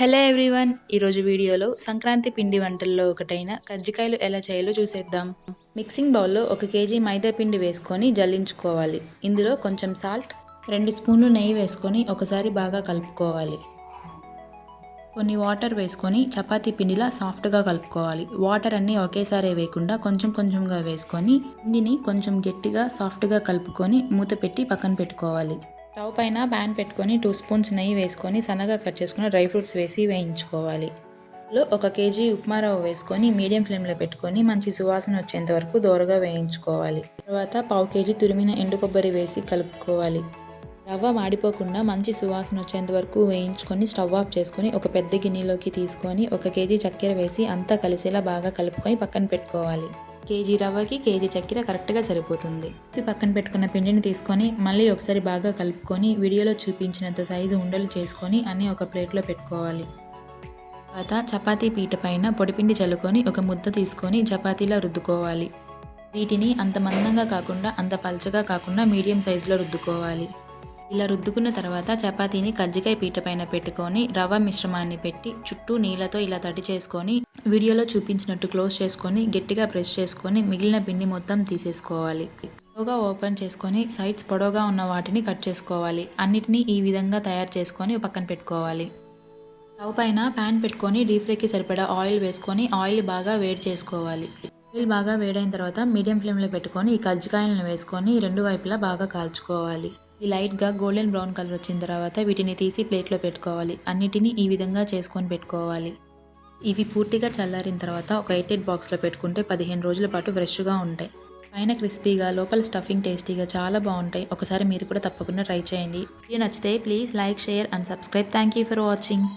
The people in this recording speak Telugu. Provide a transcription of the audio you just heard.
హలో ఎవ్రీవన్, ఈరోజు వీడియోలో సంక్రాంతి పిండి వంటల్లో ఒకటైన కజ్జికాయలు ఎలా చేయాలో చూసేద్దాం. మిక్సింగ్ బౌల్లో 1 కేజీ మైదా పిండి వేసుకొని జల్లించుకోవాలి. ఇందులో కొంచెం సాల్ట్, 2 స్పూన్లు నెయ్యి వేసుకొని ఒకసారి బాగా కలుపుకోవాలి. కొన్ని వాటర్ వేసుకొని చపాతీ పిండిలా సాఫ్ట్గా కలుపుకోవాలి. వాటర్ అన్నీ ఒకేసారి వేయకుండా కొంచెం కొంచెంగా వేసుకొని పిండిని కొంచెం గట్టిగా సాఫ్ట్గా కలుపుకొని మూత పెట్టి పక్కన పెట్టుకోవాలి. స్టవ్ పైన ప్యాన్ పెట్టుకొని 2 స్పూన్స్ నెయ్యి వేసుకొని సన్నగా కట్ చేసుకున్న డ్రై ఫ్రూట్స్ వేసి వేయించుకోవాలి. ఇందులో 1 కేజీ ఉప్మా రవ్వ వేసుకొని మీడియం ఫ్లేమ్లో పెట్టుకొని మంచి సువాసన వచ్చేంత వరకు దోరగా వేయించుకోవాలి. తర్వాత 1/2 కేజీ తురిమిన ఎండు కొబ్బరి వేసి కలుపుకోవాలి. రవ్వ మాడిపోకుండా మంచి సువాసన వచ్చేంత వరకు వేయించుకొని స్టవ్ ఆఫ్ చేసుకొని ఒక పెద్ద గిన్నెలోకి తీసుకొని 1 కేజీ చక్కెర వేసి అంతా కలిసేలా బాగా కలుపుకొని పక్కన పెట్టుకోవాలి. కేజీ రవ్వకి కేజీ చక్కెర కరెక్ట్గా సరిపోతుంది. పక్కన పెట్టుకున్న పిండిని తీసుకొని మళ్ళీ ఒకసారి బాగా కలుపుకొని వీడియోలో చూపించినంత సైజు ఉండలు చేసుకొని అన్నీ ఒక ప్లేట్లో పెట్టుకోవాలి. తర్వాత చపాతీ పీట పైన పొడిపిండి చల్లుకొని ఒక ముద్ద తీసుకొని చపాతీలా రుద్దుకోవాలి. వీటిని అంత మందంగా కాకుండా అంత పల్చగా కాకుండా మీడియం సైజులో రుద్దుకోవాలి. ఇలా రుద్దుకున్న తర్వాత చపాతీని కజ్జికాయ పీట పైన పెట్టుకొని రవ్వ మిశ్రమాన్ని పెట్టి చుట్టూ నీళ్ళతో ఇలా తడి చేసుకొని వీడియోలో చూపించినట్టు క్లోజ్ చేసుకొని గట్టిగా ప్రెస్ చేసుకొని మిగిలిన పిండి మొత్తం తీసేసుకోవాలి. స్లోగా ఓపెన్ చేసుకొని సైడ్స్ పొడవుగా ఉన్న వాటిని కట్ చేసుకోవాలి. అన్నిటినీ ఈ విధంగా తయారు చేసుకొని పక్కన పెట్టుకోవాలి. స్టవ్ పైన ప్యాన్ పెట్టుకొని డీప్ ఫ్రైకి సరిపడా ఆయిల్ వేసుకొని ఆయిల్ బాగా వేడి చేసుకోవాలి. ఆయిల్ బాగా వేడైన తర్వాత మీడియం ఫ్లేమ్లో పెట్టుకొని ఈ కజ్జికాయలను వేసుకొని రెండు వైపులా బాగా కాల్చుకోవాలి. ఈ లైట్గా గోల్డెన్ బ్రౌన్ కలర్ వచ్చిన తర్వాత వీటిని తీసి ప్లేట్లో పెట్టుకోవాలి. అన్నిటినీ ఈ విధంగా చేసుకొని పెట్టుకోవాలి. ఇవి పూర్తిగా చల్లారిన తర్వాత ఒక ఎయిర్టైట్ బాక్స్లో పెట్టుకుంటే 15 రోజుల పాటు ఫ్రెష్గా ఉంటాయి. పైన క్రిస్పీగా లోపల స్టఫింగ్ టేస్టీగా చాలా బాగుంటాయి. ఒకసారి మీరు కూడా తప్పకుండా ట్రై చేయండి. వీడియో నచ్చితే please like, share and subscribe. Thank you for watching.